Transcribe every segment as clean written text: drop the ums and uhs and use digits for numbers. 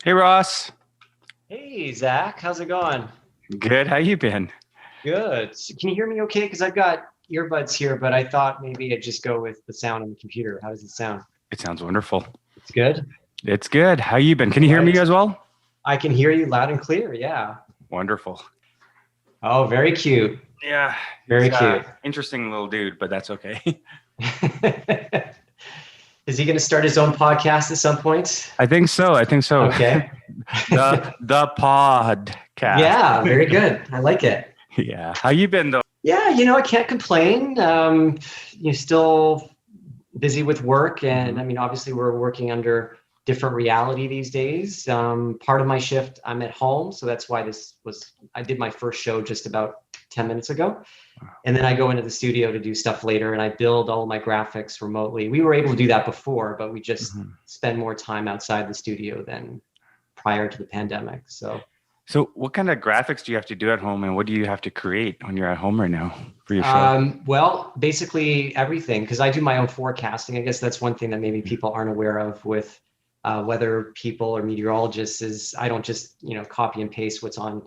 Hey Ross, Hey, Zach, how's it going? good. How you been? Good. Can you hear me okay? Because I've got earbuds here, but I thought maybe I'd just go with the sound on the computer. How does it sound? It sounds wonderful. It's good. It's good. How you been? Can All you hear me right. as well? I can hear you loud and clear. Yeah. Wonderful. Oh, very cute. Yeah, he's Very cute. interesting little dude, but that's okay. Is he going to start his own podcast at some point? I think so. I think so. Okay. The podcast. Yeah, very good. I like it. Yeah. How you been though? Yeah, I can't complain. You're still busy with work, and I mean, obviously, we're working under different reality these days. Part of my shift, I'm at home, so that's why I did my first show just about 10 minutes ago. And then I go into the studio to do stuff later, and I build all my graphics remotely. We were able to do that before, but we just spend more time outside the studio than prior to the pandemic. So what kind of graphics do you have to do at home, and what do you have to create when you're at home right now for your show? Well, basically everything, because I do my own forecasting. I guess that's one thing that maybe people aren't aware of with weather people or meteorologists is I don't just copy and paste what's on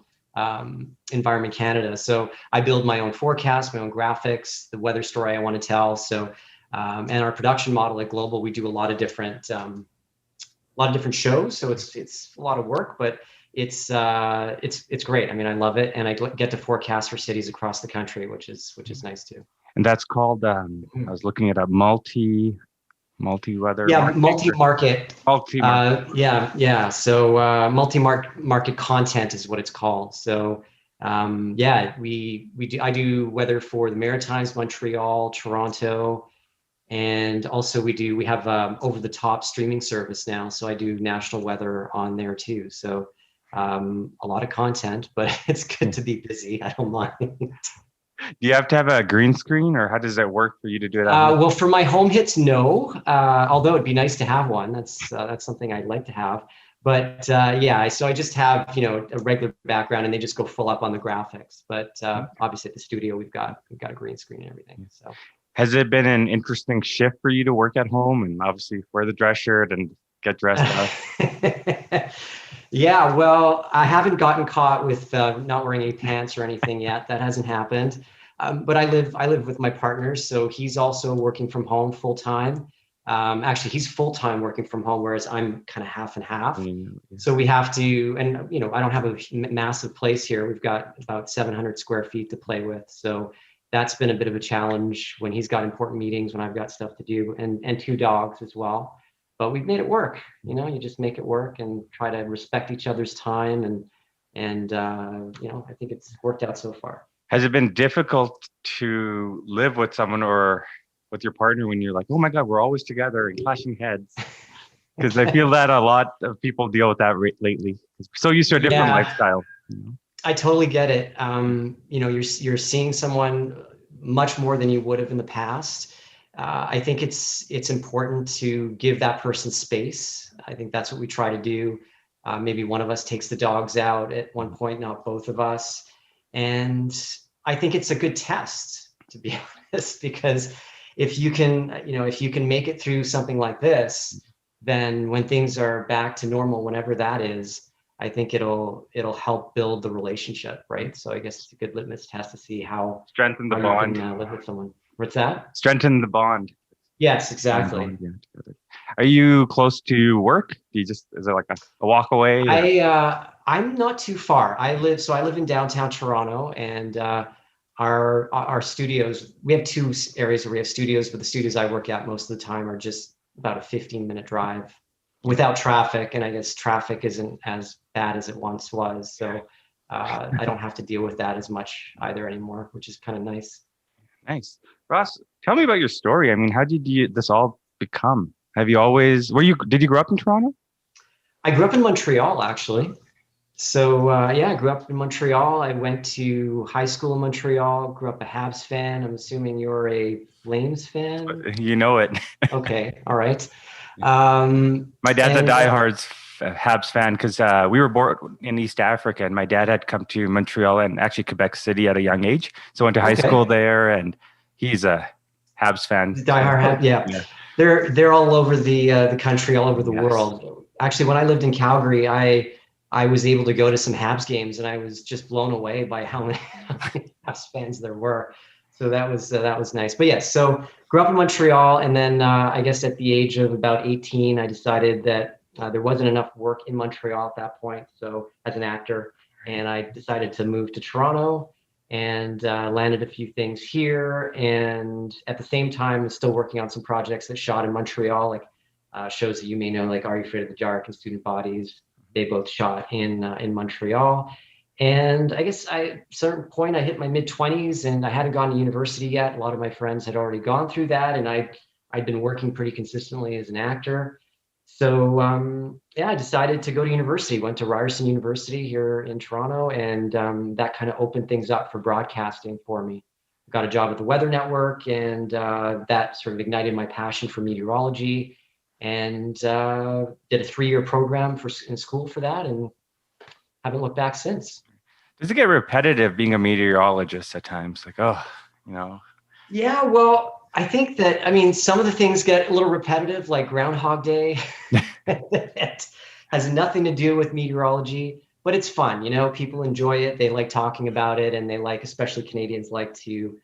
Environment Canada. So I build my own forecast, my own graphics, the weather story I want to tell. So and our production model at Global, we do a lot of different shows. So it's a lot of work, but it's great. I mean, I love it, and I get to forecast for cities across the country, which is nice too. And that's called I was looking it up, multi-weather. Yeah, multi-market. Multi-market. Yeah. So multi-market content is what it's called. So yeah, I do weather for the Maritimes, Montreal, Toronto, and also we have over the top streaming service now. So I do national weather on there too. So a lot of content, but it's good to be busy. I don't mind. Do you have to have a green screen, or how does that work for you to do that? Well, for my home hits, no. Although it'd be nice to have one. That's something I'd like to have. But yeah, so I just have a regular background, and they just go full up on the graphics. But obviously, at the studio, we've got a green screen and everything. So has it been an interesting shift for you to work at home and obviously wear the dress shirt and get dressed up? Yeah, well, I haven't gotten caught with not wearing any pants or anything yet. That hasn't happened. But I live with my partner, so he's also working from home full time. Actually, he's full time working from home, whereas I'm kind of half and half. So we have to, and I don't have a massive place here. We've got about 700 square feet to play with. So that's been a bit of a challenge when he's got important meetings, when I've got stuff to do, and two dogs as well. But we've made it work. You just make it work and try to respect each other's time, and I think it's worked out so far. Has it been difficult to live with someone or with your partner when you're like, oh my God, we're always together and clashing heads? Because I feel that a lot of people deal with that lately. We're so used to a different lifestyle. I totally get it. You're seeing someone much more than you would have in the past. I think it's important to give that person space. I think that's what we try to do. Maybe one of us takes the dogs out at one point, not both of us. And I think it's a good test, to be honest, because if you can make it through something like this, then when things are back to normal, whenever that is, I think it'll help build the relationship, right? So I guess it's a good litmus test to see how strengthen the bond. You can live with someone. What's that? Strengthen the bond. Yes, exactly. Are you close to work? Is it like a walk away? I'm not too far. I live in downtown Toronto, and our studios, we have two areas where we have studios, but the studios I work at most of the time are just about a 15-minute drive without traffic. And I guess traffic isn't as bad as it once was. So I don't have to deal with that as much either anymore, which is kind of nice. Nice. Ross, tell me about your story. I mean, how did this all become? Have you always, did you grow up in Toronto? I grew up in Montreal, actually. So yeah, I grew up in Montreal. I went to high school in Montreal, grew up a Habs fan. I'm assuming you're a Flames fan? You know it. Okay, all right. My dad's a diehard Habs fan because we were born in East Africa, and my dad had come to Montreal and actually Quebec City at a young age. So I went to high school there, and he's a Habs fan. Diehard Habs, yeah. They're all over the country, all over the world. Actually, when I lived in Calgary, I was able to go to some Habs games, and I was just blown away by how many, how many Habs fans there were. So that was nice. But yes, so grew up in Montreal, and then I guess at the age of about 18, I decided that there wasn't enough work in Montreal at that point. So as an actor, and I decided to move to Toronto and landed a few things here. And at the same time, was still working on some projects that shot in Montreal, like shows that you may know, like Are You Afraid of the Dark and Student Bodies. They both shot in Montreal. And I guess at a certain point, I hit my mid-20s and I hadn't gone to university yet. A lot of my friends had already gone through that, and I'd been working pretty consistently as an actor. So yeah, I decided to go to university. Went to Ryerson University here in Toronto, and that kind of opened things up for broadcasting for me. Got a job at the Weather Network, and that sort of ignited my passion for meteorology. And did a 3-year program in school for that, and haven't looked back since. Does it get repetitive being a meteorologist at times? Like, oh, you know. Yeah, well, I think that, I mean, some of the things get a little repetitive, like Groundhog Day. It has nothing to do with meteorology, but it's fun. You know, people enjoy it. They like talking about it, and they like, especially Canadians, like to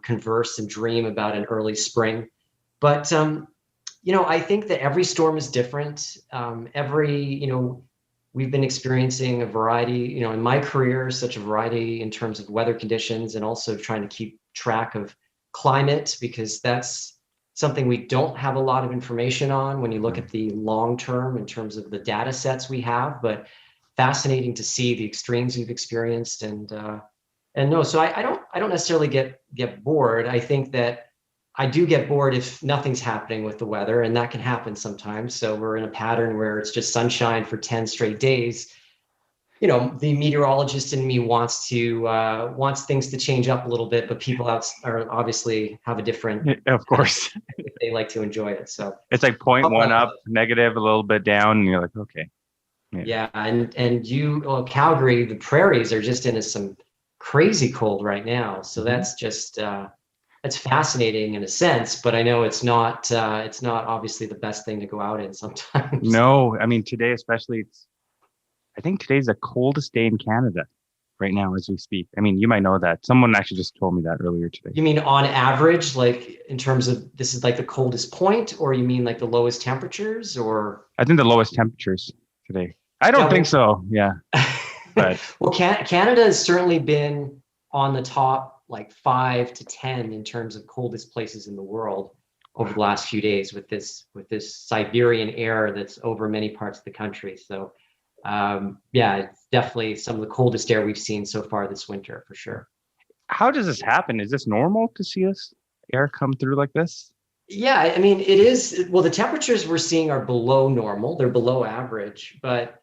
converse and dream about an early spring. But you know, I think that every storm is different. You know, we've been experiencing a variety, you know, in my career, such a variety in terms of weather conditions, and also trying to keep track of climate, because that's something we don't have a lot of information on when you look at the long term in terms of the data sets we have. But fascinating to see the extremes we've experienced. And no, so I don't necessarily get bored. I think that I do get bored if nothing's happening with the weather, and that can happen sometimes. So we're in a pattern where it's just sunshine for 10 straight days. You know, the meteorologist in me wants things to change up a little bit, but people out are obviously have a different, Of course. they like to enjoy it. So It's like 0.1 up, negative, a little bit down, and you're like, okay. yeah, and well, Calgary, the prairies are just into some crazy cold right now. So that's just it's fascinating in a sense, but I know it's not obviously the best thing to go out in sometimes. No, I mean, today especially, I think today's the coldest day in Canada right now as we speak. I mean, you might know that. Someone actually just told me that earlier today. You mean on average, like in terms of this is like the coldest point, or you mean like the lowest temperatures, or? I think the lowest temperatures today. I don't think so. Yeah. But well, Canada has certainly been on the top like 5 to 10 in terms of coldest places in the world over the last few days with this Siberian air that's over many parts of the country. So yeah, it's definitely some of the coldest air we've seen so far this winter, for sure. how does this happen? Is this normal to see this air come through like this? Yeah, I mean, it is. Well, the temperatures we're seeing are below normal. They're below average, but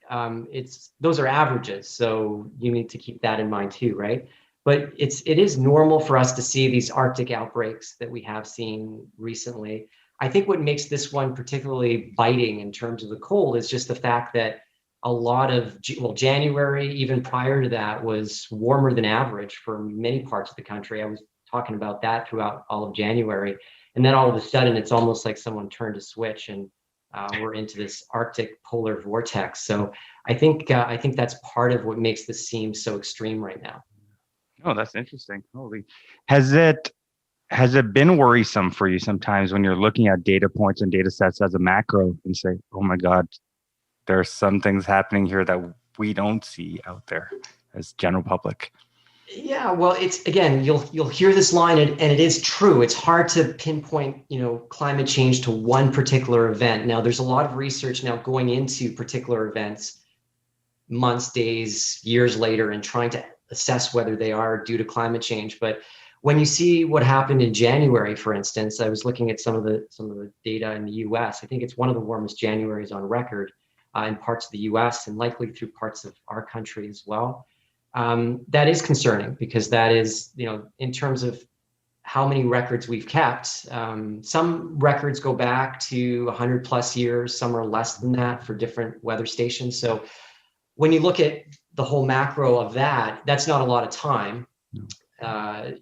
those are averages. So you need to keep that in mind too, right? But it is normal for us to see these Arctic outbreaks that we have seen recently. I think what makes this one particularly biting in terms of the cold is just the fact that a lot of, well, January, even prior to that, was warmer than average for many parts of the country. I was talking about that throughout all of January. And then all of a sudden, it's almost like someone turned a switch, and we're into this Arctic polar vortex. So I think that's part of what makes this seem so extreme right now. Oh, that's interesting. Holy, has it been worrisome for you sometimes when you're looking at data points and data sets as a macro and say, oh my God, there are some things happening here that we don't see out there as general public? Yeah, well, it's, again, you'll hear this line, and it is true. It's hard to pinpoint, you know, climate change to one particular event. Now, there's a lot of research now going into particular events, months, days, years later, and trying to assess whether they are due to climate change. But when you see what happened in January, for instance, I was looking at some of the data in the U.S. I think it's one of the warmest Januaries on record in parts of the U.S. and likely through parts of our country as well. That is concerning, because that is, you know, in terms of how many records we've kept. Some records go back to 100 plus years, some are less than that for different weather stations. So when you look at the whole macro of that, that's not a lot of time,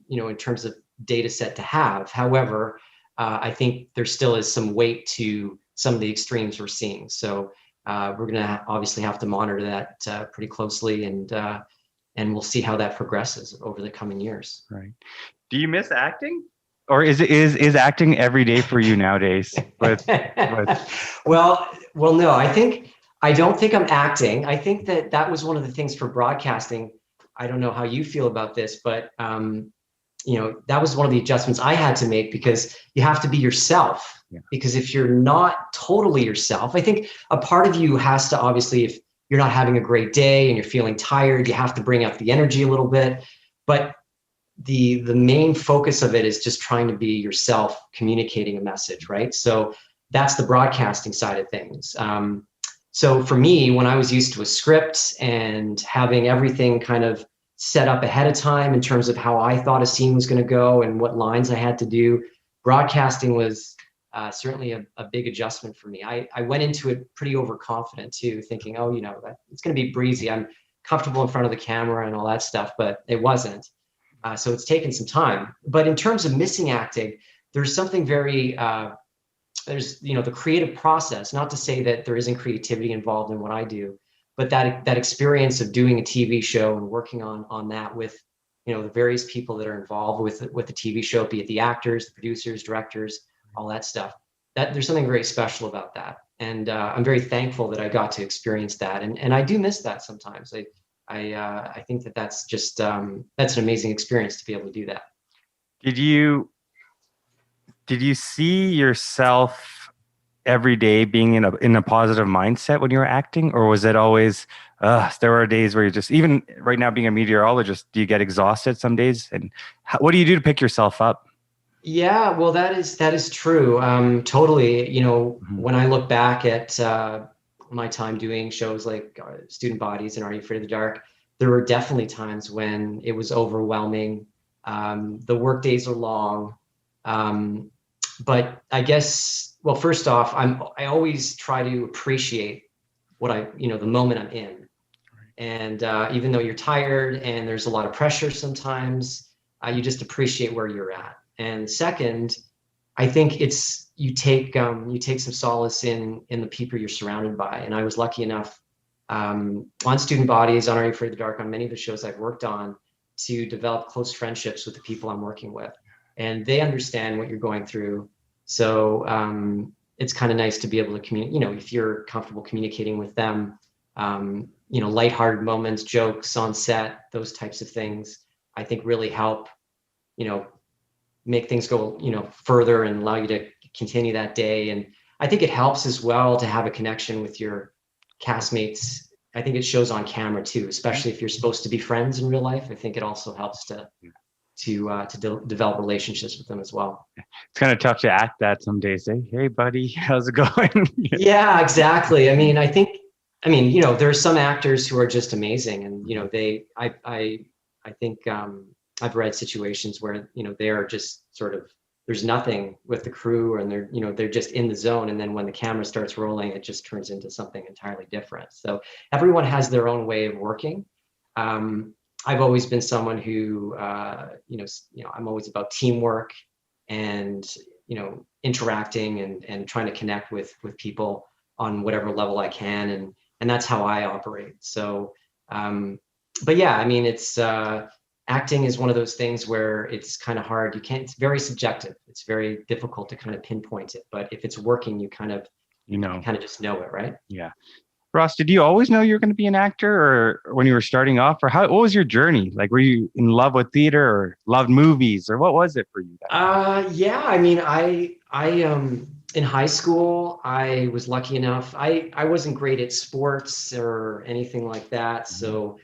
you know, in terms of data set to have. However, I think there still is some weight to some of the extremes we're seeing. So we're going to obviously have to monitor that pretty closely, and we'll see how that progresses over the coming years. Right. Do you miss acting? Or is acting every day for you nowadays? Well, no, I don't think I'm acting. I think that was one of the things for broadcasting. I don't know how you feel about this, but that was one of the adjustments I had to make, because you have to be yourself. Yeah. Because if you're not totally yourself, I think a part of you has to, obviously, if you're not having a great day and you're feeling tired, you have to bring up the energy a little bit. But the main focus of it is just trying to be yourself, communicating a message, right? So that's the broadcasting side of things. So for me, when I was used to a script and having everything kind of set up ahead of time in terms of how I thought a scene was going to go and what lines I had to do, broadcasting was certainly a big adjustment for me. I went into it pretty overconfident too, thinking, oh, it's going to be breezy. I'm comfortable in front of the camera and all that stuff, but it wasn't. So it's taken some time. But in terms of missing acting, there's something very, there's, the creative process, not to say that there isn't creativity involved in what I do, but that experience of doing a TV show and working on that with, the various people that are involved with the TV show, be it the actors, the producers, directors, all that stuff, that there's something very special about that. And I'm very thankful that I got to experience that. And I do miss that sometimes. I think that's just, that's an amazing experience to be able to do that. Did you see yourself every day being in a positive mindset when you were acting, or was it always, there were days where you just, even right now being a meteorologist, do you get exhausted some days? And what do you do to pick yourself up? Yeah, well, that is true. Totally. Mm-hmm. When I look back at my time doing shows like Student Bodies and Are You Afraid of the Dark, there were definitely times when it was overwhelming. The work days are long. But I guess, well, first off, I always try to appreciate the moment I'm in. And even though you're tired and there's a lot of pressure sometimes, you just appreciate where you're at. And second, I think you take some solace in the people you're surrounded by. And I was lucky enough on Student Bodies, on Are You Afraid of the Dark, on many of the shows I've worked on, to develop close friendships with the people I'm working with. And they understand what you're going through. So it's kind of nice to be able to communicate, if you're comfortable communicating with them, lighthearted moments, jokes on set, those types of things, I think really help, make things go, further and allow you to continue that day. And I think it helps as well to have a connection with your castmates. I think it shows on camera too, especially if you're supposed to be friends in real life. I think it also helps to develop relationships with them as well. It's kind of tough to act that some days. Hey buddy, how's it going? Yeah, exactly. I there are some actors who are just amazing, and I think I've read situations where they are just sort of, there's nothing with the crew, and they're just in the zone, and then when the camera starts rolling, it just turns into something entirely different. So everyone has their own way of working. I've always been someone who, I'm always about teamwork and, interacting and trying to connect with people on whatever level I can. And that's how I operate. So, but yeah, it's, acting is one of those things where it's kind of hard. It's very subjective. It's very difficult to kind of pinpoint it, but if it's working, you kind of just know it, right? Yeah. Ross, did you always know you were going to be an actor, or when you were starting off, or what was your journey? Like, were you in love with theater or loved movies, or what was it for you? Yeah, I in high school, I was lucky enough. I wasn't great at sports or anything like that. Mm-hmm. So,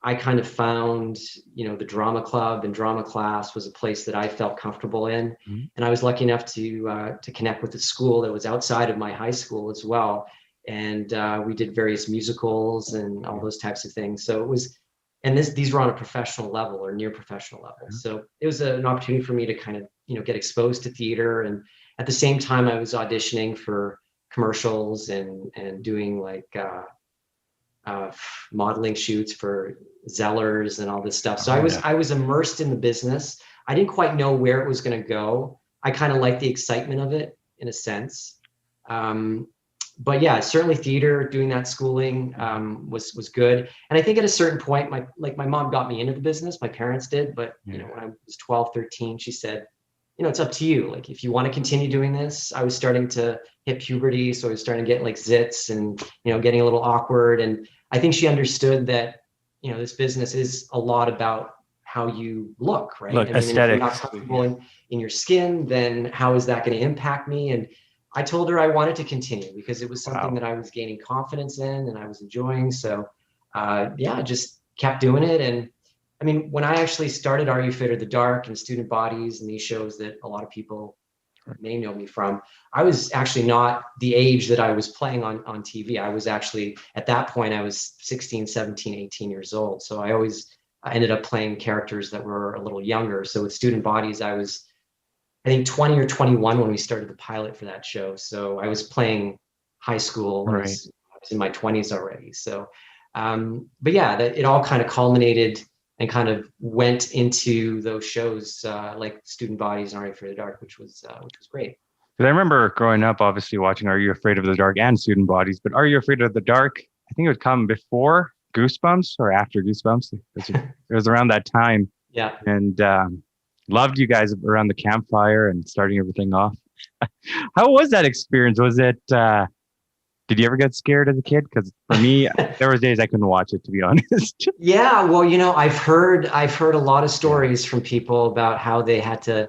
I kind of found, the drama club and drama class was a place that I felt comfortable in. Mm-hmm. And I was lucky enough to connect with a school that was outside of my high school as well. And we did various musicals and all those types of things. So it was, and these were on a professional level or near professional level. So it was an opportunity for me to kind of, get exposed to theater. And at the same time, I was auditioning for commercials and doing like modeling shoots for Zellers and all this stuff. So I was immersed in the business. I didn't quite know where it was going to go. I kind of liked the excitement of it in a sense. but yeah, certainly theater, doing that schooling was good. And I think at a certain point, my mom got me into the business. My parents did, but you know, when I was 12, 13, she said, you know, it's up to you. Like, if you want to continue doing this. I was starting to hit puberty, so I was starting to get like zits and, you know, getting a little awkward. And I think she understood that, you know, this business is a lot about how you look, right? Look, I mean, if you're not aesthetics. comfortable in your skin, then how is that going to impact me? And I told her I wanted to continue because it was something Wow. that I was gaining confidence in and I was enjoying. So yeah, just kept doing it. And I mean, when I actually started Are You Afraid of the Dark and Student Bodies and these shows that a lot of people may know me from, I was actually not the age that I was playing on TV. I was actually, at that point, I was 16, 17, 18 years old. So I ended up playing characters that were a little younger. So with Student Bodies, I was, I think, 20 or 21 when we started the pilot for that show. So I was playing high school. Right. I was in my 20s already. So, but yeah, that it all kind of culminated and kind of went into those shows like Student Bodies and Are You Afraid of the Dark, which was great. Because I remember growing up, obviously watching Are You Afraid of the Dark and Student Bodies, but Are You Afraid of the Dark? I think it would come before Goosebumps or after Goosebumps. It was around that time, Yeah. and loved you guys around the campfire and starting everything off. How was that experience? Was it? Did you ever get scared as a kid? Because for me, there was days I couldn't watch it, to be honest. Yeah, well, you know, I've heard a lot of stories from people about how they had to,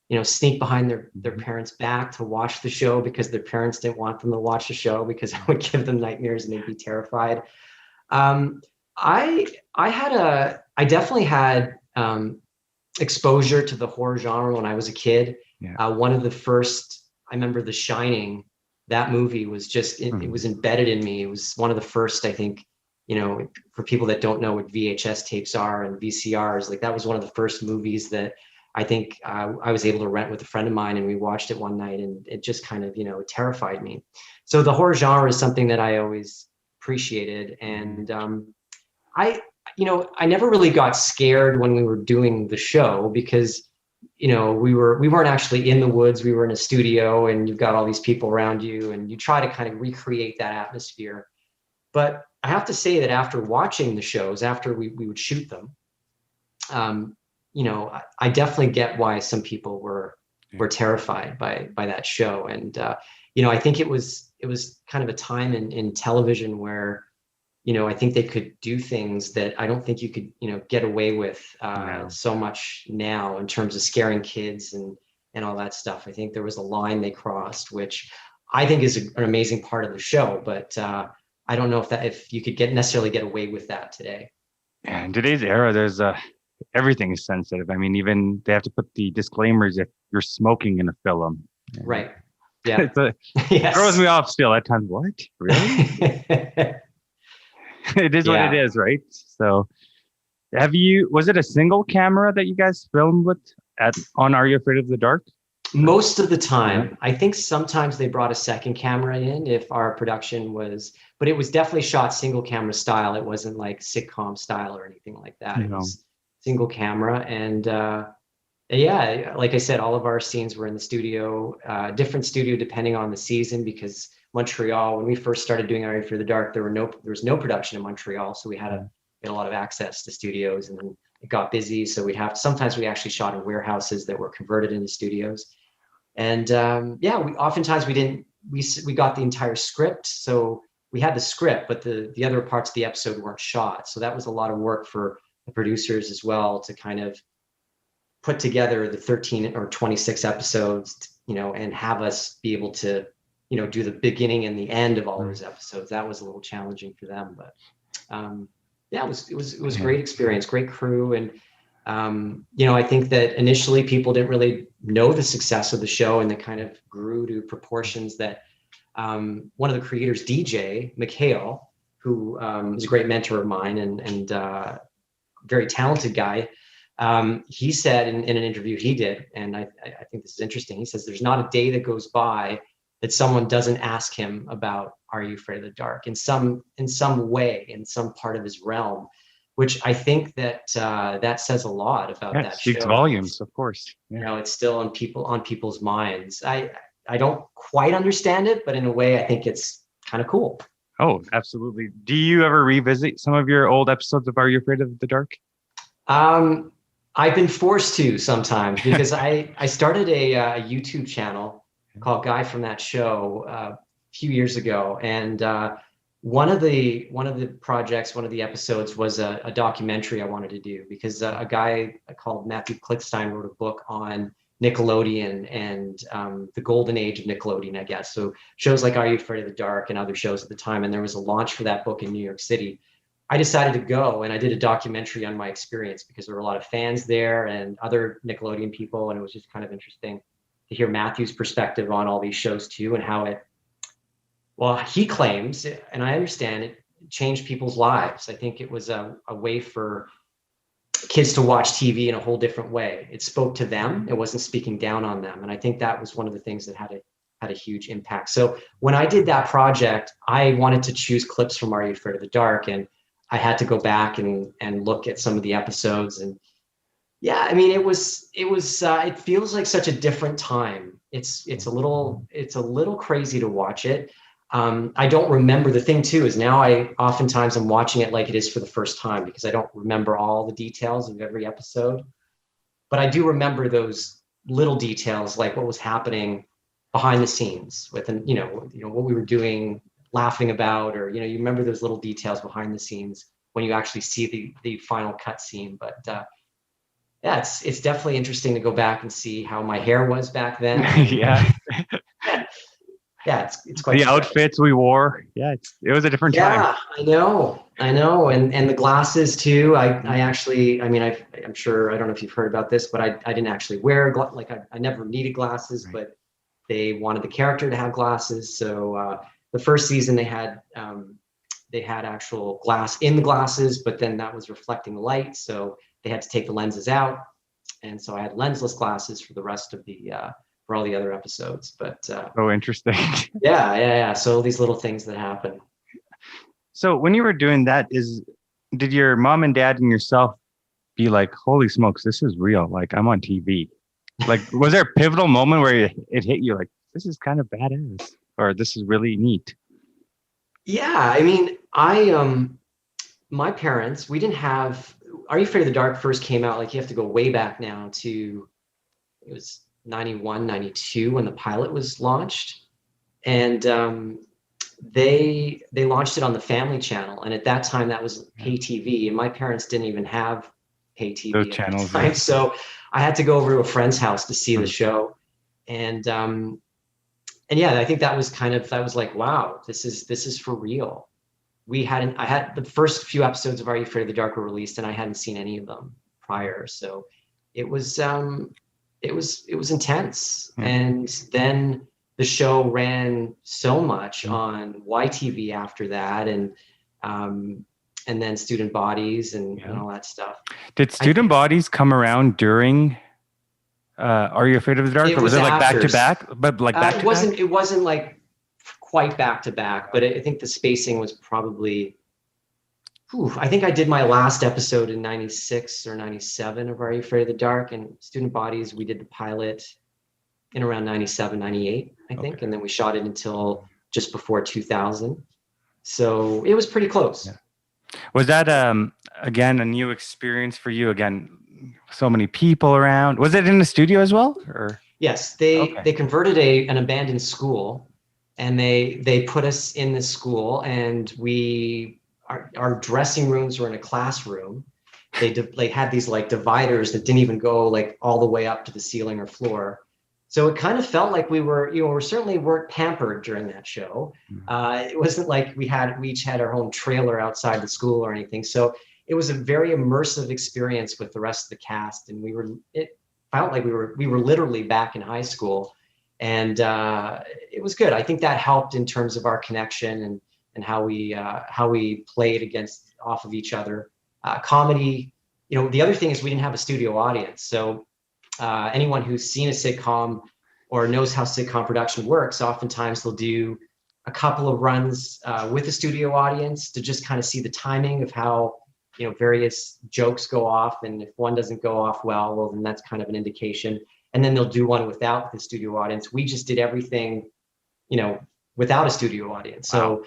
you know, sneak behind their parents' back to watch the show because their parents didn't want them to watch the show because it would give them nightmares and they'd be terrified. Um, I definitely had exposure to the horror genre when I was a kid. Yeah. One of the first, I remember The Shining. That movie was just, it was embedded in me. It was one of the first, I think, you know, for people that don't know what VHS tapes are and VCRs, like that was one of the first movies that I think I was able to rent with a friend of mine, and we watched it one night, and it just kind of, you know, terrified me. So the horror genre is something that I always appreciated. And I, you know, I never really got scared when we were doing the show because, you know, we weren't actually in the woods. We were in a studio, and you've got all these people around you, and you try to kind of recreate that atmosphere. But I have to say that after watching the shows, after we would shoot them, you know, I definitely get why some people were terrified by that show. And you know, I think it was kind of a time in television where, you know, I think they could do things that I don't think you could, you know, get away with so much now in terms of scaring kids and all that stuff. I think there was a line they crossed, which I think is an amazing part of the show, but I don't know if you could necessarily get away with that today. Yeah, in today's era, there's everything is sensitive. I mean, even they have to put the disclaimers if you're smoking in a film. Right. Yeah. It throws me off still at times. What? Really? It is what it is, right? So was it a single camera that you guys filmed with on Are You Afraid of the Dark? Most of the time. I think sometimes they brought a second camera in if our production was, but it was definitely shot single camera style. It wasn't like sitcom style or anything like that. It was single camera. And yeah, like I said, all of our scenes were in the studio, different studio depending on the season, because Montreal, when we first started doing Are You Afraid of the Dark, there was no production in Montreal. So we had to get a lot of access to studios, and then it got busy. So sometimes we actually shot in warehouses that were converted into studios. And yeah, oftentimes we got the entire script. So we had the script, but the other parts of the episode weren't shot. So that was a lot of work for the producers as well to kind of put together the 13 or 26 episodes, you know, and have us be able to, you know, do the beginning and the end of all those episodes. That was a little challenging for them, but yeah, it was a great experience, great crew. And you know, I think that initially people didn't really know the success of the show, and it kind of grew to proportions that one of the creators, DJ McHale, who is a great mentor of mine and very talented guy, he said in an interview he did, and I think this is interesting. He says, there's not a day that goes by that someone doesn't ask him about Are You Afraid of the Dark in some way, in some part of his realm, which I think that that says a lot about that show. Speaks volumes, of course. Yeah. You know, it's still on people's minds. I don't quite understand it, but in a way, I think it's kind of cool. Oh, absolutely. Do you ever revisit some of your old episodes of Are You Afraid of the Dark? I've been forced to sometimes because I started a YouTube channel called Guy from That Show a few years ago, and one of the projects, one of the episodes was a documentary I wanted to do because a guy called Matthew Klickstein wrote a book on Nickelodeon and the golden age of Nickelodeon, I guess. So shows like Are You Afraid of the Dark and other shows at the time, and there was a launch for that book in New York City. I decided to go and I did a documentary on my experience because there were a lot of fans there and other Nickelodeon people, and it was just kind of interesting to hear Matthew's perspective on all these shows too and how it, well, he claims, and I understand it, changed people's lives. I think it was a way for kids to watch TV in a whole different way. It spoke to them. It wasn't speaking down on them. And I think that was one of the things that had a huge impact. So when I did that project, I wanted to choose clips from Are You Afraid of the Dark? And I had to go back and look at some of the episodes. And yeah, I mean, it feels like such a different time. It's a little crazy to watch it. I don't remember. The thing too is now oftentimes I'm watching it like it is for the first time because I don't remember all the details of every episode, but I do remember those little details, like what was happening behind the scenes with, what we were doing, laughing about, or, you remember those little details behind the scenes when you actually see the final cut scene. But yeah, it's definitely interesting to go back and see how my hair was back then. Yeah. Yeah, it's quite the special. outfits we wore. Yeah, it was a different time. Yeah, I know, and the glasses too. I actually, I mean, I'm sure, I don't know if you've heard about this, but I didn't actually wear I never needed glasses, Right. but they wanted the character to have glasses. So the first season they had actual glass in the glasses, but then that was reflecting the light, so they had to take the lenses out, and so I had lensless glasses for the rest of for all the other episodes. But So interesting. yeah. So all these little things that happen. So when you were doing that, did your mom and dad and yourself be like, holy smokes, this is real? Like, I'm on TV. Like, was there a pivotal moment where it hit you like, this is kind of badass, or this is really neat? Yeah, I mean, my parents, we didn't have, Are You Afraid of the Dark first came out, like you have to go way back now to, it was 91, 92 when the pilot was launched. And they launched it on the Family Channel. And at that time that was pay TV, and my parents didn't even have pay TV Those at channels, that time. yeah. So I had to go over to a friend's house to see the show. And yeah, I think that was I was like, wow, this is for real. I had the first few episodes of Are You Afraid of the Dark were released, and I hadn't seen any of them prior. So it was intense. Yeah. And then the show ran so much on YTV after that, and then Student Bodies and all that stuff. Did Student Bodies come around during Are You Afraid of the Dark, or was it like back to back? But like back to back? It wasn't like quite back to back, but I think the spacing was probably. I think I did my last episode in 96 or 97 of Are You Afraid of the Dark, and Student Bodies, we did the pilot in around 97, 98, I think. Okay. And then we shot it until just before 2000. So it was pretty close. Yeah. Was that, again, a new experience for you? Again, so many people around. Was it in the studio as well? Or? Yes, they converted an abandoned school, and they put us in this school, and our dressing rooms were in a classroom. They had these like dividers that didn't even go like all the way up to the ceiling or floor. So it kind of felt like we certainly weren't pampered during that show. It wasn't like we each had our own trailer outside the school or anything. So it was a very immersive experience with the rest of the cast. And it felt like we were literally back in high school, and it was good. I think that helped in terms of our connection and how we played off of each other. Comedy, the other thing is we didn't have a studio audience. So anyone who's seen a sitcom or knows how sitcom production works, oftentimes they'll do a couple of runs with a studio audience to just kind of see the timing of how various jokes go off. And if one doesn't go off well, then that's kind of an indication. And then they'll do one without the studio audience. We just did everything, without a studio audience. So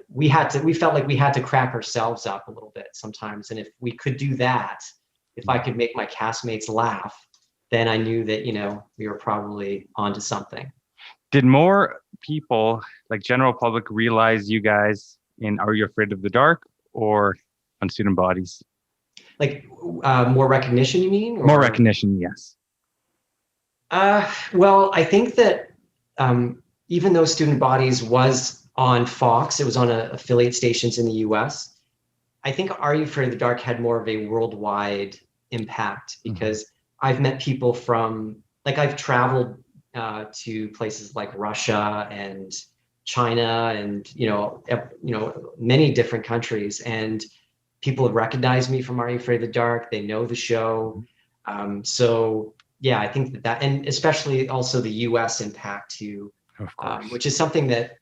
we felt like we had to crack ourselves up a little bit sometimes. And if we could do that, if I could make my castmates laugh, then I knew that, we were probably onto something. Did more people, like general public, realize you guys in Are You Afraid of the Dark or on Student Bodies? Like more recognition, you mean? Or? More recognition, yes. Well, I think that even though Student Bodies was on Fox, it was on affiliate stations in the US. I think Are You Afraid of the Dark had more of a worldwide impact because I've met people from, like, I've traveled to places like Russia and China and many different countries, and people have recognized me from Are You Afraid of the Dark? They know the show. So yeah, I think that, and especially also the US impact too, which is something that,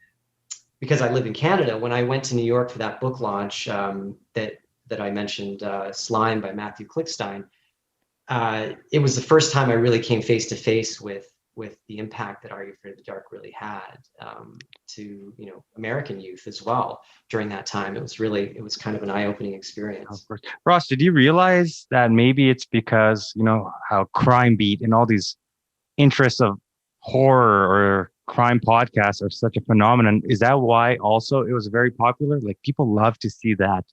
because I live in Canada, when I went to New York for that book launch that I mentioned, Slime by Matthew Klickstein, it was the first time I really came face to face with the impact that Are You Afraid of the Dark really had to American youth as well during that time. It was kind of an eye-opening experience. Of course. Ross, did you realize that maybe it's because how Crime Beat and all these interests of horror or crime podcasts are such a phenomenon? Is that why also it was very popular? Like, people love to see that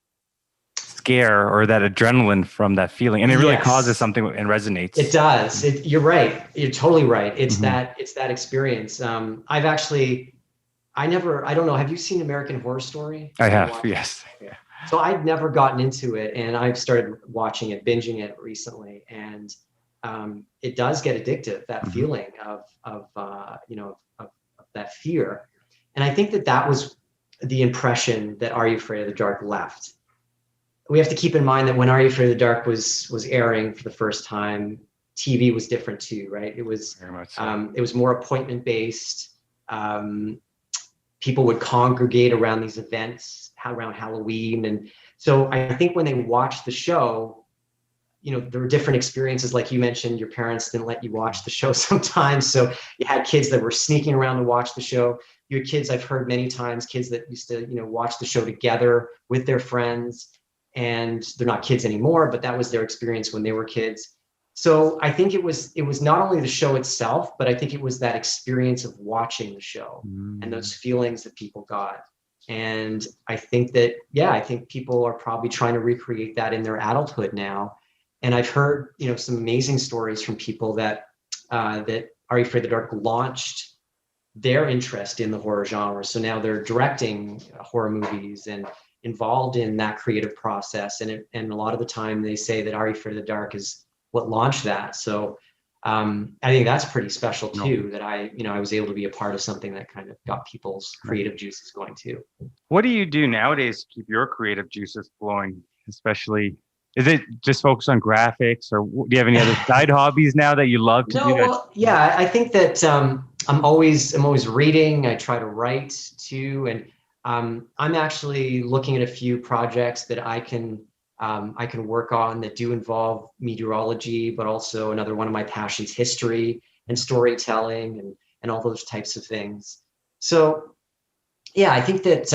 scare or that adrenaline from that feeling, and it really causes something and resonates. It does. You're right. You're totally right. It's that experience. I don't know. Have you seen American Horror Story? I have. Yes. Yeah. So I'd never gotten into it, and I've started watching it, binging it recently, and it does get addictive. That feeling of that fear, and I think that was the impression that Are You Afraid of the Dark left. We have to keep in mind that when Are You Afraid of the Dark was airing for the first time, TV was different too, right? It was very much so. It was more appointment based. People would congregate around these events around Halloween, and so I think when they watched the show, there were different experiences. Like you mentioned, your parents didn't let you watch the show sometimes, so you had kids that were sneaking around to watch the show. You had kids, I've heard many times, kids that used to watch the show together with their friends. And they're not kids anymore, but that was their experience when they were kids. So I think it was not only the show itself, but I think it was that experience of watching the show and those feelings that people got. And I think that, I think people are probably trying to recreate that in their adulthood now. And I've heard, some amazing stories from people that Are You Afraid of the Dark launched their interest in the horror genre. So now they're directing horror movies and involved in that creative process, and a lot of the time they say that Are You Afraid of the Dark is what launched that. So I think that's pretty special too, that I was able to be a part of something that kind of got people's creative juices going too. What do you do nowadays to keep your creative juices flowing? Especially, is it just focus on graphics, or do you have any other side hobbies now that you love to do? Well, yeah, I think that I'm always reading. I try to write too, and I'm actually looking at a few projects that I can work on that do involve meteorology, but also another one of my passions, history and storytelling and all those types of things. So yeah, I think that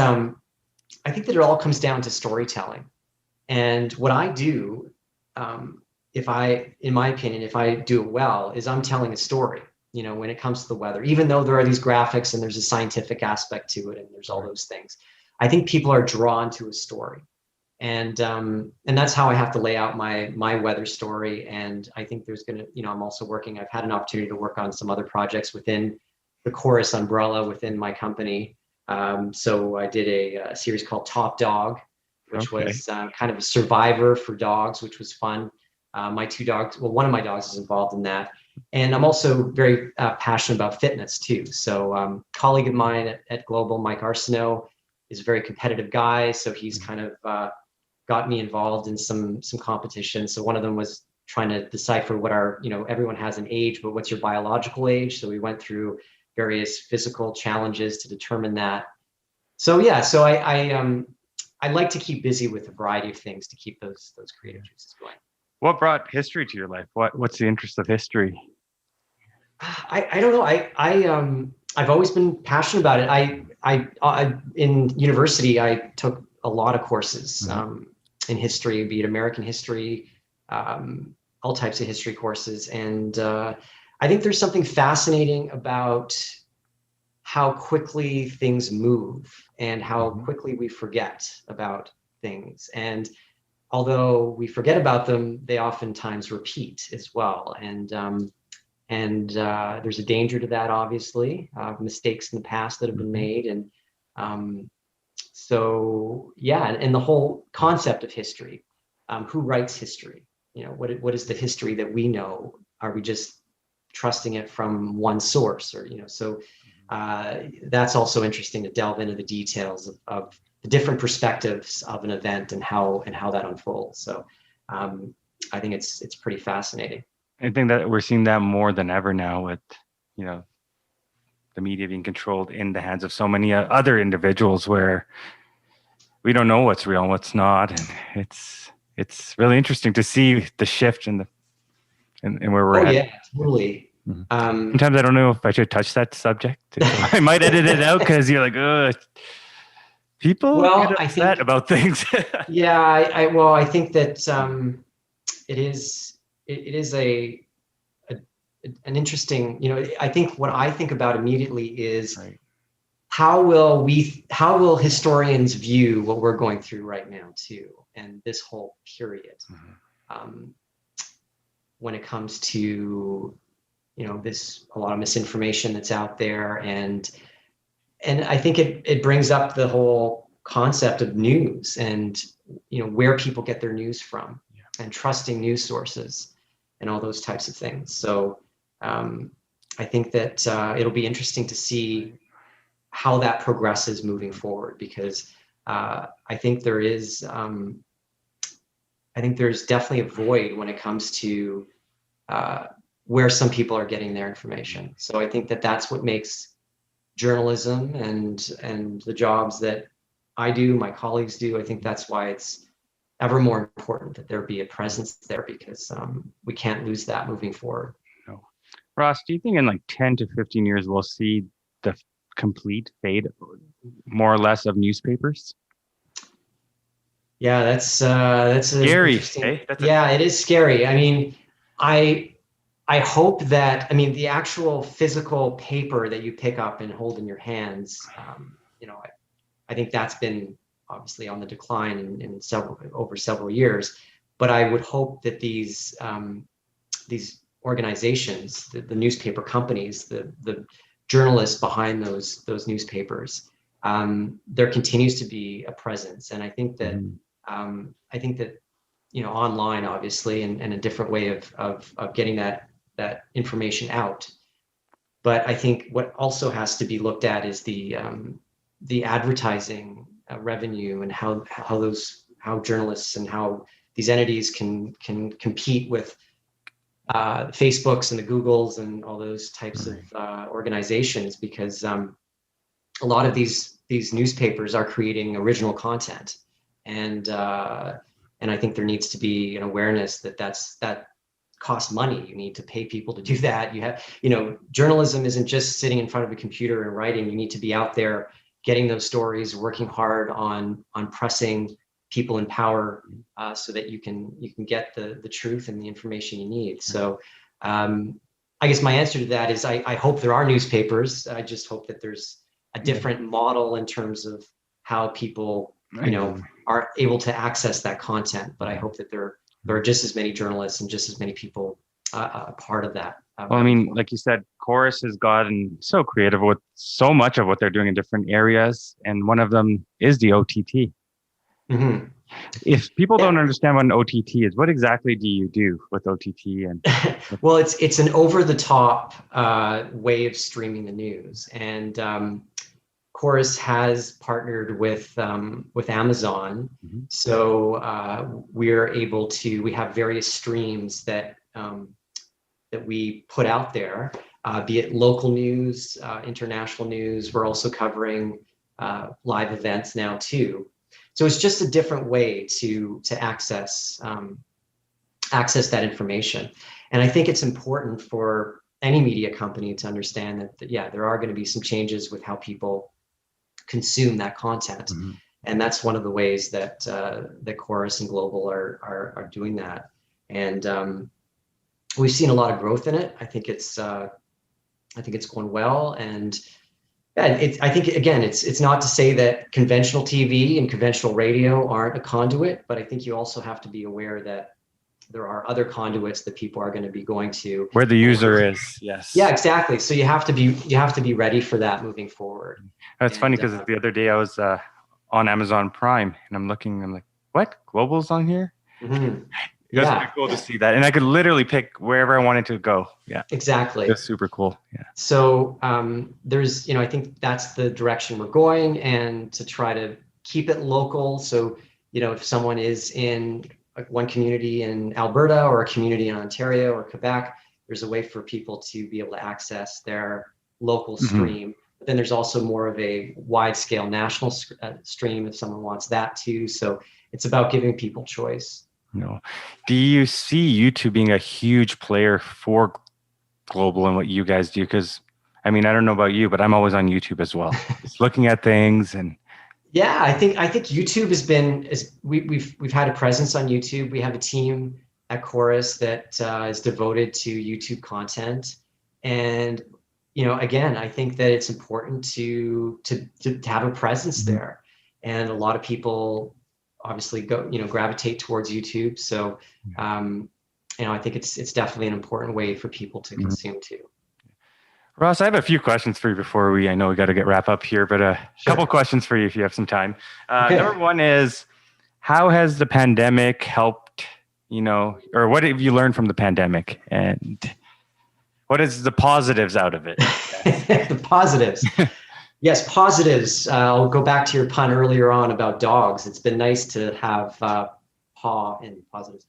it all comes down to storytelling. And what I do, in my opinion, if I do it well, is I'm telling a story. When it comes to the weather, even though there are these graphics and there's a scientific aspect to it and there's all those things, I think people are drawn to a story, and that's how I have to lay out my weather story. And I think there's gonna, I'm also I've had an opportunity to work on some other projects within the Chorus umbrella within my company. So I did a series called Top Dog, which was kind of a survivor for dogs, which was fun. My two dogs, one of my dogs is involved in that. And I'm also very passionate about fitness too. So colleague of mine at Global, Mike Arsenault, is a very competitive guy. So he's kind of got me involved in some competitions. So one of them was trying to decipher what our, everyone has an age, but what's your biological age? So we went through various physical challenges to determine that. So yeah, so I like to keep busy with a variety of things to keep those creative juices going. What brought history to your life? What's the interest of history? I don't know. I've always been passionate about it. I in university, I took a lot of courses in history, be it American history, all types of history courses. And I think there's something fascinating about how quickly things move and how quickly we forget about things. And although we forget about them, they oftentimes repeat as well. And there's a danger to that, obviously, mistakes in the past that have been made. And so, yeah, and the whole concept of history, who writes history? You know, what is the history that we know? Are we just trusting it from one source? Or, you know, so that's also interesting to delve into the details of the different perspectives of an event and how that unfolds. So I think it's pretty fascinating. I think that we're seeing that more than ever now with, you know, the media being controlled in the hands of so many other individuals where we don't know what's real and what's not. And it's really interesting to see the shift in where we're at. Yeah, totally. Sometimes I don't know if I should touch that subject. I might edit it out because you're like, ugh, people get upset about things. Yeah, I think that it is an interesting, you know, I think what I think about immediately is how will historians view what we're going through right now too, and this whole period, when it comes to, you know, a lot of misinformation that's out there, and I think it brings up the whole concept of news and, you know, where people get their news from and trusting news sources and all those types of things. So I think that it'll be interesting to see how that progresses moving forward, because I think there's definitely a void when it comes to where some people are getting their information. So I think that that's what makes journalism and the jobs that I do, my colleagues do, I think that's why it's ever more important that there be a presence there, because we can't lose that moving forward. No. Ross, do you think in like 10 to 15 years we'll see the complete fade, more or less, of newspapers? Yeah, that's scary. It is scary. I mean, I hope that, I mean, the actual physical paper that you pick up and hold in your hands, you know, I think that's been obviously on the decline in over several years. But I would hope that these organizations, the newspaper companies, the journalists behind those newspapers, there continues to be a presence. And I think that you know, online, obviously, and a different way of getting that information out. But I think what also has to be looked at is the advertising revenue, and how journalists and how these entities can compete with Facebooks and the Googles and all those types of organizations, because a lot of these newspapers are creating original content, and I think there needs to be an awareness that costs money. You need to pay people to do that. You have, you know, journalism isn't just sitting in front of a computer and writing. You need to be out there getting those stories, working hard on pressing people in power, so that you can get the truth and the information you need. So I guess my answer to that is I hope there are newspapers. I just hope that there's a different model in terms of how people, you know, are able to access that content. But I hope that there are just as many journalists and just as many people a part of that. Well, I mean, like you said, Chorus has gotten so creative with so much of what they're doing in different areas, and one of them is the OTT. If people don't understand what an OTT is, what exactly do you do with OTT? And well, it's an over-the-top way of streaming the news, and Chorus has partnered with Amazon. So we're able to, we have various streams that we put out there, be it local news, international news. We're also covering live events now too. So it's just a different way to access that information. And I think it's important for any media company to understand that yeah, there are going to be some changes with how people consume that content. Mm-hmm. And that's one of the ways that that Chorus and Global are doing that. And we've seen a lot of growth in it. I think it's going well. And yeah, I think again, it's not to say that conventional TV and conventional radio aren't a conduit, but I think you also have to be aware that there are other conduits that people are going to be going to Where the user is, yes. Yeah, exactly. So you have to be ready for that moving forward. That's funny because the other day I was on Amazon Prime and I'm like, what? Global's on here? Mm-hmm. It was pretty cool to see that. And I could literally pick wherever I wanted to go. Yeah. Exactly. That's super cool. Yeah. So there's, I think that's the direction we're going, and to try to keep it local. So, if someone is in one community in Alberta or a community in Ontario or Quebec, there's a way for people to be able to access their local stream. But then there's also more of a wide scale national stream if someone wants that too. So it's about giving people choice. No. Do you see YouTube being a huge player for Global and what you guys do? Because I mean, I don't know about you, but I'm always on YouTube as well, just looking at things. And yeah, I think YouTube has been, we've had a presence on YouTube. We have a team at Chorus that is devoted to YouTube content. And again, I think that it's important to have a presence there. And a lot of people obviously gravitate towards YouTube. So, I think it's definitely an important way for people to consume too. Ross, I have a few questions for you before I know we got to wrap up here, but a couple questions for you if you have some time. Okay. Number one is, how has the pandemic helped, or what have you learned from the pandemic, and what is the positives out of it? The positives. Yes, positives. I'll go back to your pun earlier on about dogs. It's been nice to have paw and positives.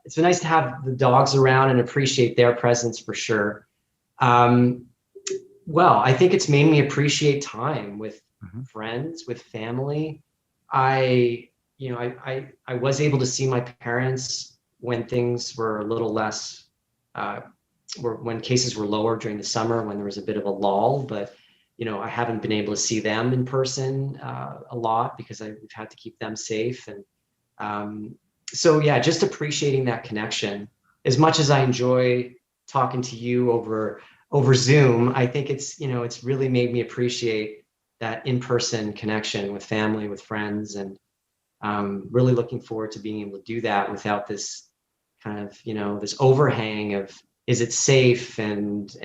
It's been nice to have the dogs around and appreciate their presence for sure. Well, I think it's made me appreciate time with friends, with family. I was able to see my parents when things were a little less, when cases were lower during the summer, when there was a bit of a lull, but I haven't been able to see them in person a lot because we've had to keep them safe. And so yeah, just appreciating that connection. As much as I enjoy talking to you over Zoom, I think it's really made me appreciate that in-person connection with family, with friends, and really looking forward to being able to do that without this kind of, this overhang of, is it safe, and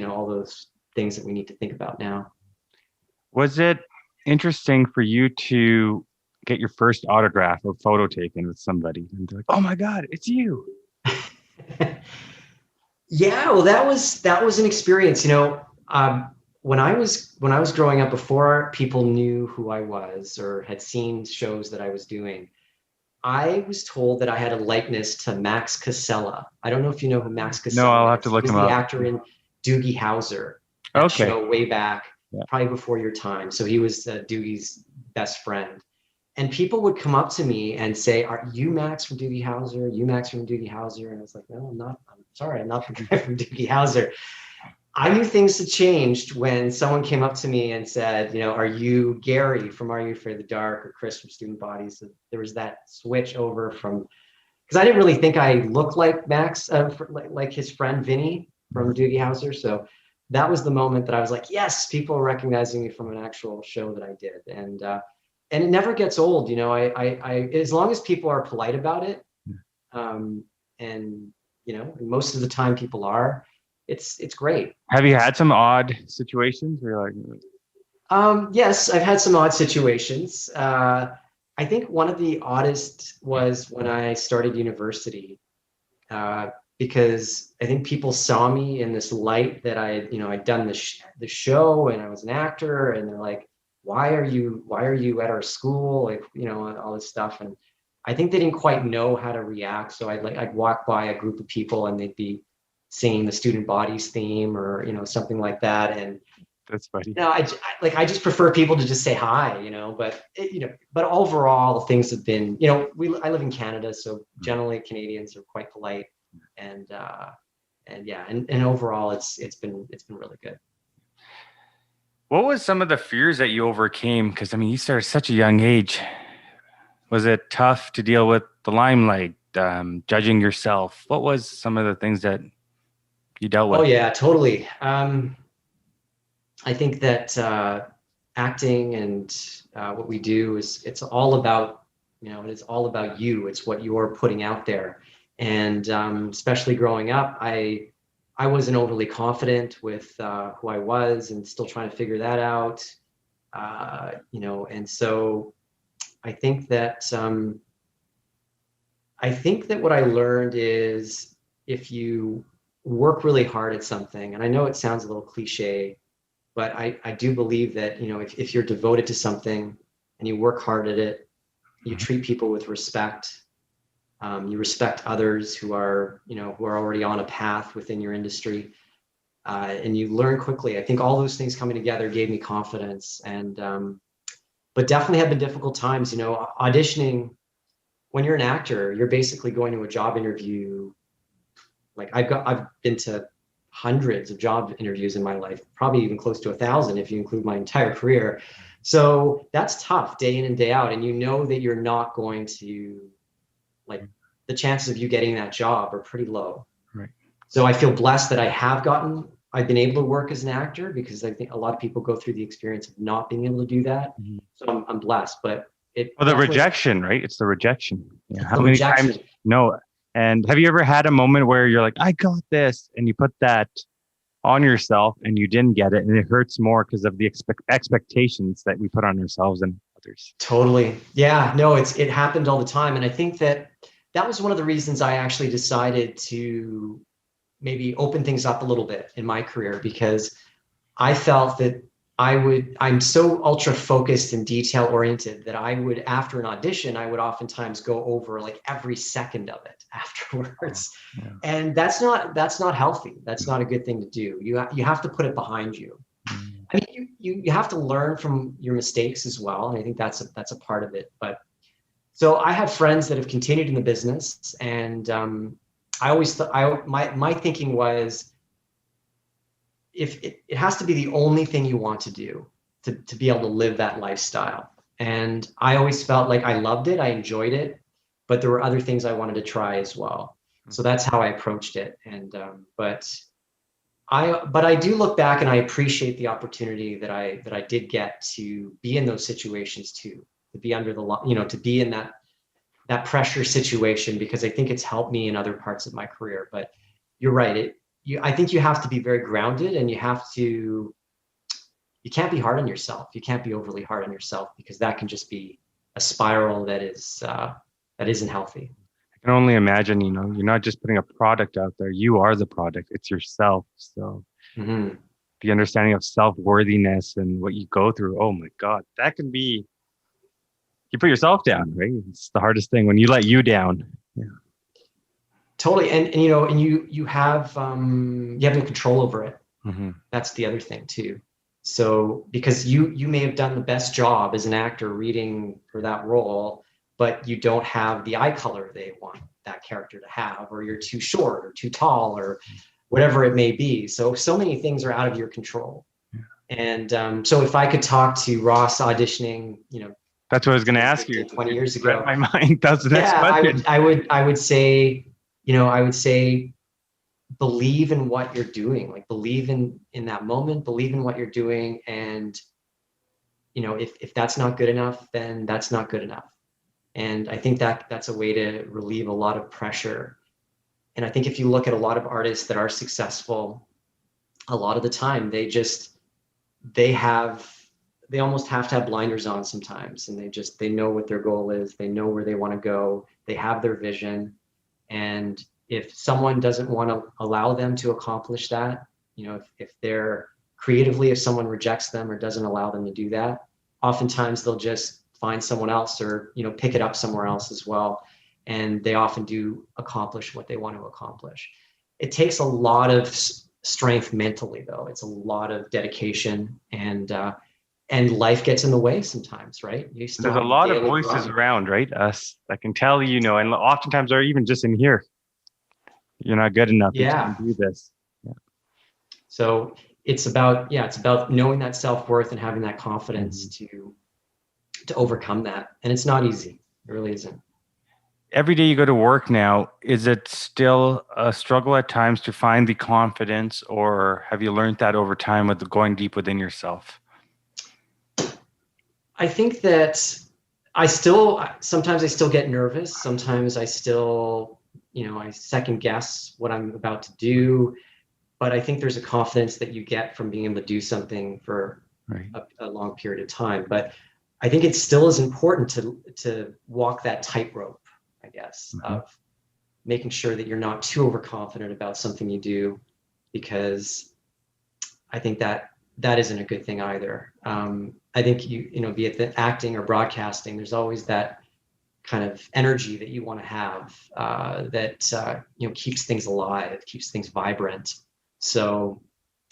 all those things that we need to think about now. Was it interesting for you to get your first autograph or photo taken with somebody and be like, oh my God, it's you? Yeah, well, that was an experience. When I was growing up, before people knew who I was or had seen shows that I was doing, I was told that I had a likeness to Max Casella. I don't know if you know who Max Casella is. No, I'll have to look him up. He was the actor in Doogie Howser. That show way back, probably before your time. So he was Doogie's best friend. And people would come up to me and say, "Are you Max from Doogie Howser? You Max from Doogie Howser?" And I was like, "No, I'm not. I'm sorry, I'm not from Doogie Howser." I knew things had changed when someone came up to me and said, "Are you Gary from Are You Afraid of the Dark or Chris from Student Bodies?" So there was that switch over from, because I didn't really think I looked like Max, like his friend Vinny from Doogie Howser. So that was the moment that I was like, yes, people are recognizing me from an actual show that I did. And it never gets old. I as long as people are polite about it, and most of the time people are, it's great. Have you had some odd situations where you're like, yes, I've had some odd situations. I think one of the oddest was when I started university, because I think people saw me in this light that I'd done the show and I was an actor, and they're like, why are you at our school? Like, all this stuff. And I think they didn't quite know how to react. So I'd walk by a group of people and they'd be singing the Student Bodies theme or, something like that. And that's funny. I just prefer people to just say hi, but overall things have been, I live in Canada, so generally Canadians are quite polite, and And yeah, and overall it's been really good. What was some of the fears that you overcame? Because I mean, you started at such a young age. Was it tough to deal with the limelight, judging yourself? What was some of the things that you dealt Oh with? yeah, totally. I think that acting and what we do is it's all about, it's all about you. It's what you're putting out there. And especially growing up, I wasn't overly confident with who I was and still trying to figure that out. And so I think that what I learned is if you work really hard at something, and I know it sounds a little cliche, but I do believe that, if you're devoted to something and you work hard at it, you treat people with respect, you respect others who are, who are already on a path within your industry, and you learn quickly. I think all those things coming together gave me confidence, and but definitely have been difficult times, auditioning. When you're an actor, you're basically going to a job interview. Like I've been to hundreds of job interviews in my life, probably even close to 1,000 if you include my entire career. So that's tough day in and day out. And you know that you're not going to, like, the chances of you getting that job are pretty low. Right. So I feel blessed that I've been able to work as an actor, because I think a lot of people go through the experience of not being able to do that. Mm-hmm. So I'm blessed, but Well, the rejection, right? It's the rejection. Yeah. How the many rejection. times? No. And have you ever had a moment where you're like, I got this, and you put that on yourself and you didn't get it, and it hurts more because of the expectations that we put on ourselves and others? Totally. Yeah, no, it happened all the time. And I think that was one of the reasons I actually decided to maybe open things up a little bit in my career, because I felt that I'm so ultra focused and detail oriented that I would, after an audition, I would oftentimes go over like every second of it afterwards. Yeah. And that's not healthy. That's not a good thing to do. You have to put it behind you. I mean, you have to learn from your mistakes as well. And I think that's a part of it. But so I have friends that have continued in the business, and I always thought, my thinking was, if it has to be the only thing you want to do to be able to live that lifestyle. And I always felt like I loved it, I enjoyed it, but there were other things I wanted to try as well. So that's how I approached it. And but I do look back and I appreciate the opportunity that I did get to be in those situations too, to be under to be in that pressure situation, because I think it's helped me in other parts of my career. But you're right. I think you have to be very grounded, and you can't be hard on yourself. You can't be overly hard on yourself, because that can just be a spiral that isn't healthy. I can only imagine, you're not just putting a product out there. You are the product. It's yourself. So the understanding of self-worthiness and what you go through, oh my God, that can be, you put yourself down, right? It's the hardest thing when you let you down. Yeah. Totally. And you have no control over it. Mm-hmm. That's the other thing too. So because you may have done the best job as an actor reading for that role, but you don't have the eye color they want that character to have, or you're too short or too tall or whatever it may be. So many things are out of your control. Yeah. And so if I could talk to Ross auditioning, that's what I was going to ask you. 20 years ago. My mind. That's the next question. I would say, believe in what you're doing, like believe in that moment, believe in what you're doing. And, if that's not good enough, then that's not good enough. And I think that's a way to relieve a lot of pressure. And I think if you look at a lot of artists that are successful, a lot of the time they almost have to have blinders on sometimes. And they know what their goal is. They know where they want to go. They have their vision. And if someone doesn't want to allow them to accomplish that, if they're creatively, if someone rejects them or doesn't allow them to do that, oftentimes they'll just find someone else or, pick it up somewhere else as well. And they often do accomplish what they want to accomplish. It takes a lot of strength mentally, though. It's a lot of dedication, and life gets in the way sometimes, right? There's a lot of voices around, right? Us that can tell, and oftentimes are even just in here. You're not good enough. You Yeah. can't do this. Yeah. So it's about, it's about knowing that self-worth and having that confidence to overcome that. And it's not easy. It really isn't. Every day you go to work now, is it still a struggle at times to find the confidence, or have you learned that over time with going deep within yourself? I think that sometimes I still get nervous. Sometimes I still, I second guess what I'm about to do. But I think there's a confidence that you get from being able to do something for Right. a long period of time. But I think it still is important to walk that tightrope, I guess, of making sure that you're not too overconfident about something you do, because I think that isn't a good thing either. I think be it the acting or broadcasting, there's always that kind of energy that you want to have that keeps things alive, keeps things vibrant. So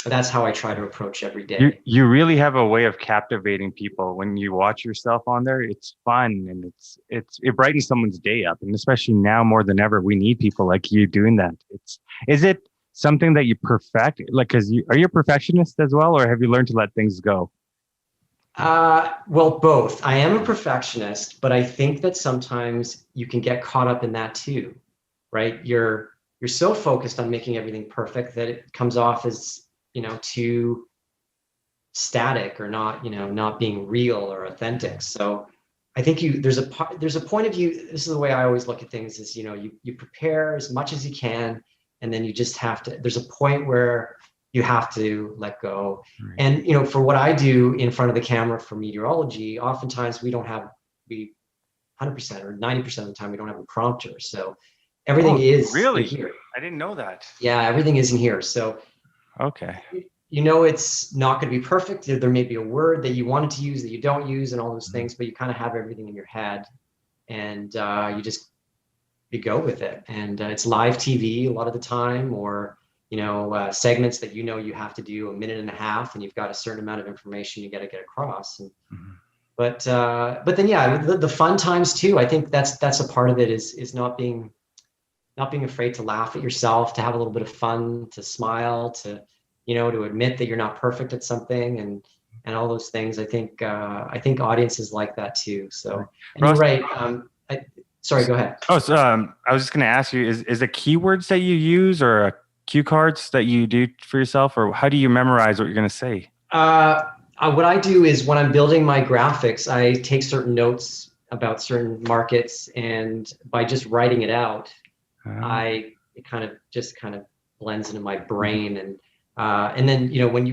that's how I try to approach every day. You really have a way of captivating people when you watch yourself on there. It's fun, and it brightens someone's day up, and especially now more than ever, we need people like you doing that. Is it something that you perfect? Like, are you a perfectionist as well, or have you learned to let things go? Well, both. I am a perfectionist, but I think that sometimes you can get caught up in that too, right? You're so focused on making everything perfect that it comes off as, too static, or not being real or authentic. So I think there's a point of view. This is the way I always look at things: is you prepare as much as you can, and then you just have to. There's a point where you have to let go. Right. And for what I do in front of the camera for meteorology, oftentimes we 100% or 90% of the time we don't have a prompter. So everything is really in here. I didn't know that. Yeah, everything is in here. So okay. It's not going to be perfect. There may be a word that you wanted to use that you don't use, and all those things, but you kind of have everything in your head, and you go with it. And it's live TV a lot of the time, or segments that you have to do a minute and a half, and you've got a certain amount of information you got to get across. And but then the fun times too. I think that's a part of it, is not being afraid to laugh at yourself, to have a little bit of fun, to smile, to admit that you're not perfect at something, and all those things. I think audiences like that too. So, and Ross, you're right. Sorry, go ahead. Oh, so I was just going to ask you: is it keywords that you use, or cue cards that you do for yourself, or how do you memorize what you're going to say? What I do is, when I'm building my graphics, I take certain notes about certain markets, and by just writing it out, it kind of blends into my brain. And then when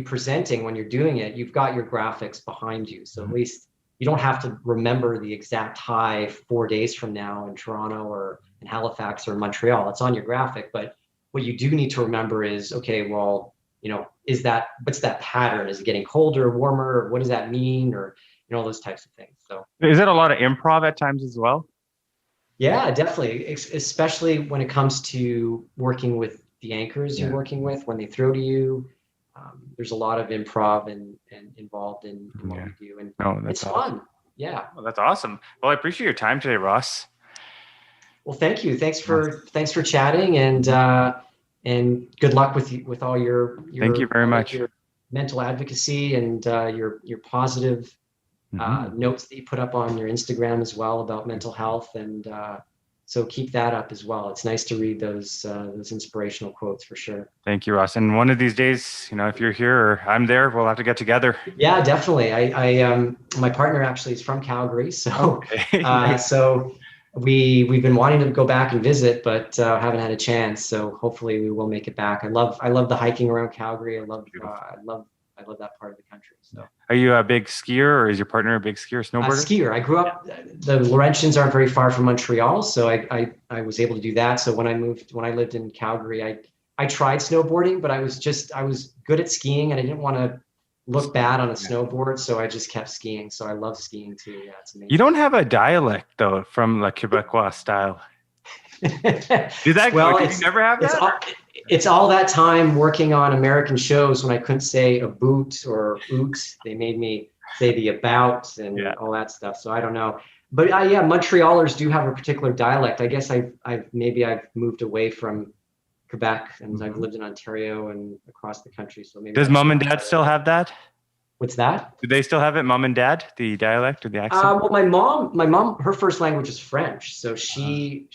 you're doing it, you've got your graphics behind you, so at least you don't have to remember the exact high 4 days from now in Toronto or in Halifax or Montreal. It's on your graphic, but what you do need to remember is, okay, well, what's that pattern? Is it getting colder, warmer? What does that mean? Or all those types of things. So is it a lot of improv at times as well? Yeah, definitely, especially when it comes to working with the anchors you're working with, when they throw to you. There's a lot of improv and involved in what we do, and it's fun. Yeah. Well, that's awesome. Well, I appreciate your time today, Ross. Well, thank you. Thanks for chatting, and good luck with all your thank you very much. Your mental advocacy and your positive notes that you put up on your Instagram as well about mental health, and so keep that up as well. It's nice to read those inspirational quotes, for sure. Thank you, Ross. And one of these days, if you're here or I'm there, we'll have to get together. Yeah, definitely. I my partner actually is from Calgary, so so we've been wanting to go back and visit, but haven't had a chance. So hopefully we will make it back. I love the hiking around Calgary. I love that part of the country. So, are you a big skier, or is your partner a big skier, snowboarder? Skier. I grew up. The Laurentians aren't very far from Montreal, so I was able to do that. So when I lived in Calgary, I tried snowboarding, but I was good at skiing, and I didn't want to look bad on a snowboard, so I just kept skiing. So I love skiing too. Yeah, it's amazing. You don't have a dialect though, from the Quebecois style. Did that? Well, you never have that. It's all that time working on American shows when I couldn't say a boot or oot. They made me say the about and all that stuff. So I don't know. But Montrealers do have a particular dialect. I guess I've moved away from Quebec, and I've Mhm. lived in Ontario and across the country. So maybe Does that's mom a and little dad better. still have that? What's that? Do they still have it, mom and dad, the dialect or the accent? Well, my mom, her first language is French, so she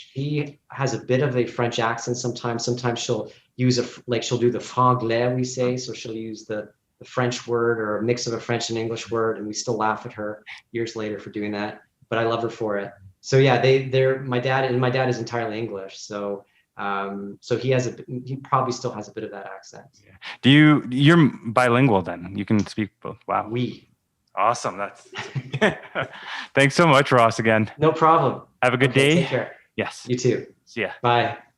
has a bit of a French accent sometimes. Sometimes she'll use like she'll do the franglais we say, so she'll use the French word or a mix of a French and English word, and we still laugh at her years later for doing that. But I love her for it. So yeah, they're my dad is entirely English, so so he probably still has a bit of that accent. Yeah. You're bilingual then? You can speak both. Wow. We. Awesome. That's thanks so much, Ross, again. No problem. Have a good Okay, take day. care. Yes. You too. See ya. Bye.